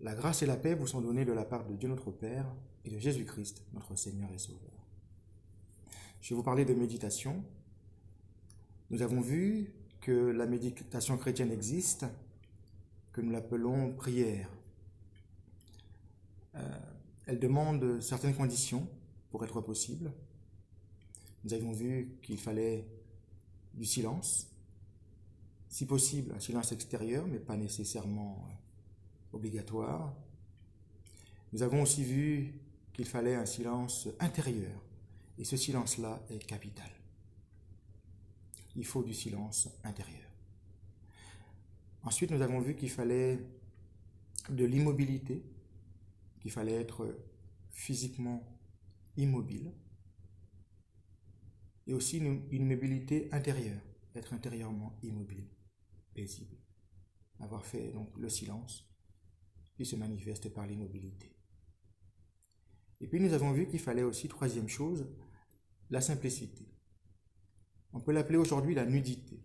La grâce et la paix vous sont données de la part de Dieu notre Père et de Jésus-Christ, notre Seigneur et Sauveur. Je vais vous parler de méditation. Nous avons vu que la méditation chrétienne existe, que nous l'appelons prière. Elle demande certaines conditions pour être possible. Nous avons vu qu'il fallait du silence, si possible un silence extérieur, mais pas nécessairement obligatoire. Nous avons aussi vu qu'il fallait un silence intérieur, et ce silence-là est capital. Il faut du silence intérieur. Ensuite, nous avons vu qu'il fallait de l'immobilité, qu'il fallait être physiquement immobile, et aussi une mobilité intérieure, être intérieurement immobile, paisible. Avoir fait donc le silence qui se manifeste par l'immobilité. Et puis nous avons vu qu'il fallait aussi, troisième chose, la simplicité. On peut l'appeler aujourd'hui la nudité.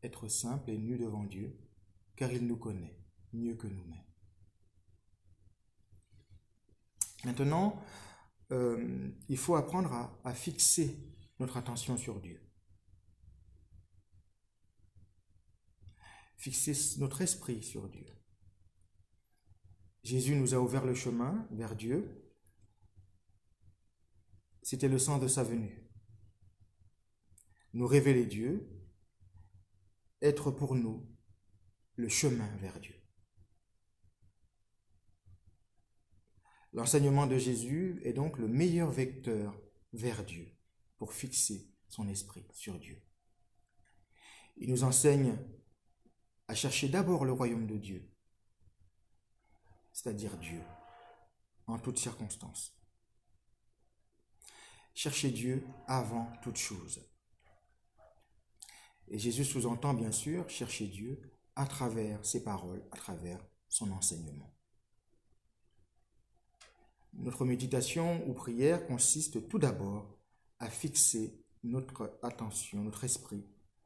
Être simple et nu devant Dieu, car il nous connaît mieux que nous-mêmes. Maintenant, il faut apprendre à fixer notre attention sur Dieu. Fixer notre esprit sur Dieu. Jésus nous a ouvert le chemin vers Dieu. C'était le sens de sa venue. Nous révéler Dieu, être pour nous le chemin vers Dieu. L'enseignement de Jésus est donc le meilleur vecteur vers Dieu pour fixer son esprit sur Dieu. Il nous enseigne à chercher d'abord le royaume de Dieu, c'est-à-dire Dieu, en toutes circonstances. Chercher Dieu avant toute chose. Et Jésus sous-entend bien sûr chercher Dieu à travers ses paroles, à travers son enseignement. Notre méditation ou prière consiste tout d'abord à fixer notre attention, notre esprit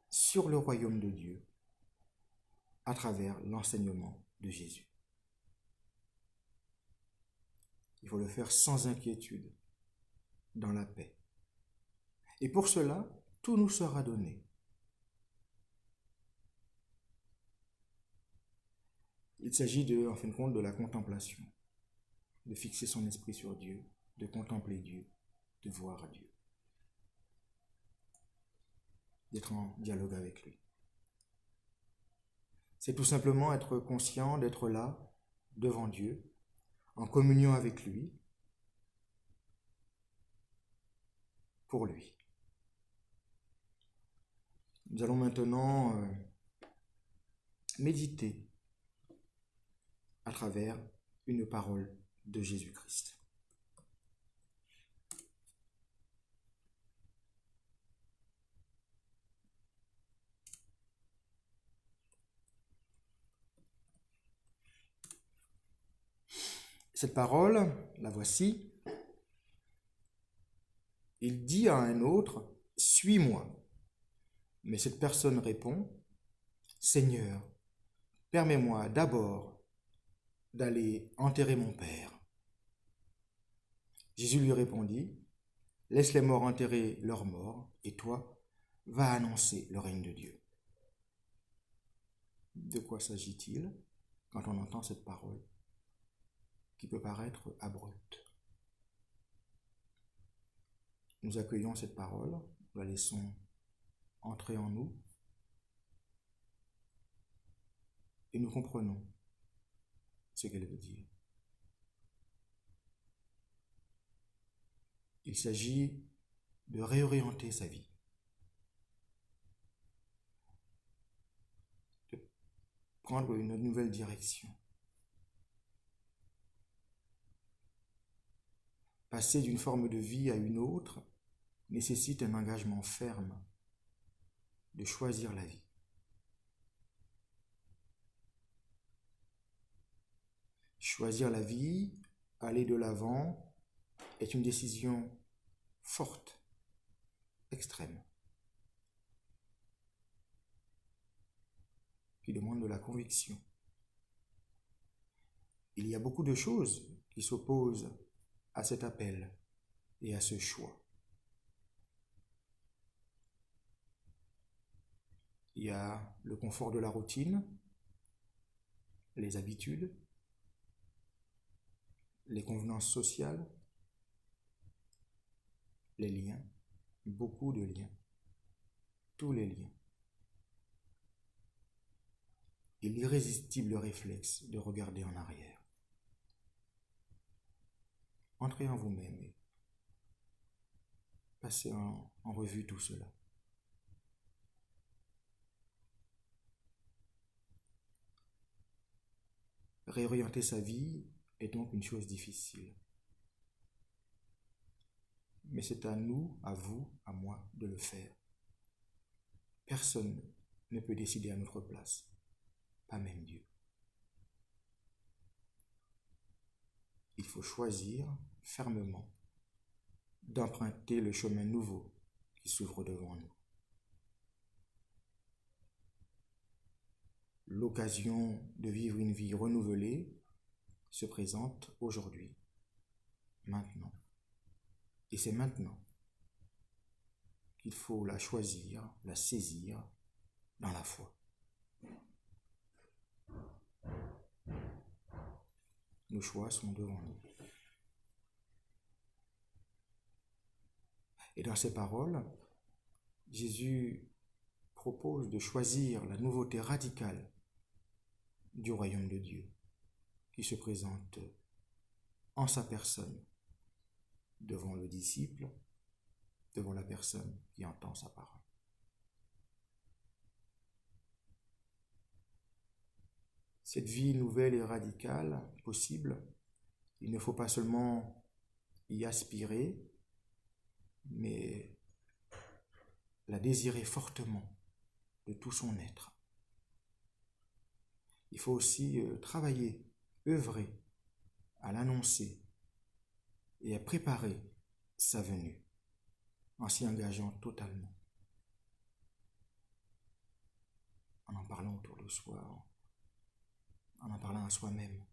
sur le royaume de Dieu à travers l'enseignement de Jésus. Il faut le faire sans inquiétude, dans la paix. Et pour cela, tout nous sera donné. Il s'agit en fin de compte, de la contemplation, de fixer son esprit sur Dieu, de contempler Dieu, de voir Dieu, d'être en dialogue avec lui. C'est tout simplement être conscient d'être là, devant Dieu, en communion avec lui, pour lui. Nous allons maintenant méditer à travers une parole de Jésus-Christ. Cette parole, la voici. Il dit à un autre, « Suis-moi ». Mais cette personne répond, « Seigneur, permets-moi d'abord d'aller enterrer mon père. » Jésus lui répondit, « Laisse les morts enterrer leurs morts, et toi, va annoncer le règne de Dieu. » De quoi s'agit-il quand on entend cette parole qui peut paraître abrupte? Nous accueillons cette parole, nous la laissons entrer en nous et nous comprenons ce qu'elle veut dire. Il s'agit de réorienter sa vie, de prendre une nouvelle direction, passer d'une forme de vie à une autre nécessite un engagement ferme de choisir la vie. Choisir la vie, aller de l'avant, est une décision forte, extrême, qui demande de la conviction. il y a beaucoup de choses qui s'opposent à cet appel et à ce choix. Il y a le confort de la routine, les habitudes, les convenances sociales, les liens, beaucoup de liens, tous les liens. Et l'irrésistible réflexe de regarder en arrière. Entrez en vous-même et passez en revue tout cela. Réorienter sa vie est donc une chose difficile. Mais c'est à nous, à vous, à moi de le faire. Personne ne peut décider à notre place, pas même Dieu. Il faut choisir fermement d'emprunter le chemin nouveau qui s'ouvre devant nous. L'occasion de vivre une vie renouvelée se présente aujourd'hui, maintenant. Et c'est maintenant qu'il faut la choisir, la saisir dans la foi. Nos choix sont devant nous. Et dans ces paroles, Jésus propose de choisir la nouveauté radicale du royaume de Dieu qui se présente en sa personne devant le disciple, devant la personne qui entend sa parole. Cette vie nouvelle et radicale possible, il ne faut pas seulement y aspirer, mais la désirer fortement de tout son être. Il faut aussi travailler, œuvrer à l'annoncer et à préparer sa venue en s'y engageant totalement, en parlant autour de soi, en parlant à soi-même.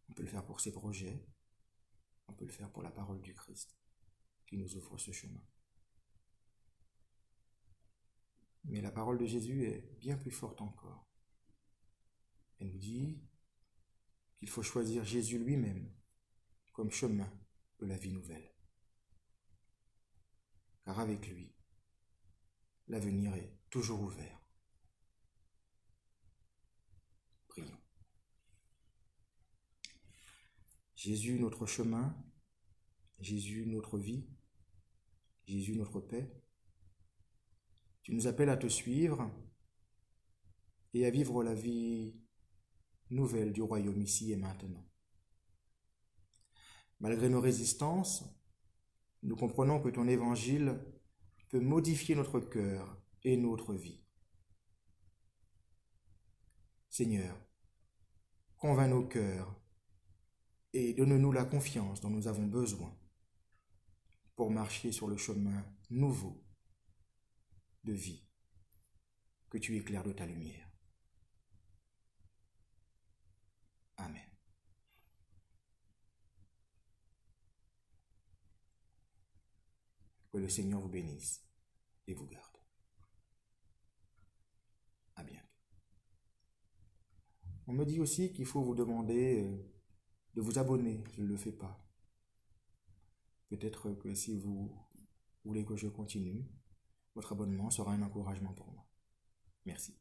On peut le faire pour ses projets, on peut le faire pour la parole du Christ qui nous offre ce chemin. Mais la parole de Jésus est bien plus forte encore. Elle nous dit qu'il faut choisir Jésus lui-même comme chemin de la vie nouvelle. Car avec lui, l'avenir est toujours ouvert. Prions. Jésus, notre chemin, Jésus, notre vie, Jésus, notre paix, tu nous appelles à te suivre et à vivre la vie nouvelle du royaume ici et maintenant. Malgré nos résistances, nous comprenons que ton évangile peut modifier notre cœur et notre vie. Seigneur, convainc nos cœurs et donne-nous la confiance dont nous avons besoin pour marcher sur le chemin nouveau de vie que tu éclaires de ta lumière. Amen. Que le Seigneur vous bénisse et vous garde. À bientôt. On me dit aussi qu'il faut vous demander de vous abonner. Je ne le fais pas. Peut-être que si vous voulez que je continue, votre abonnement sera un encouragement pour moi. Merci.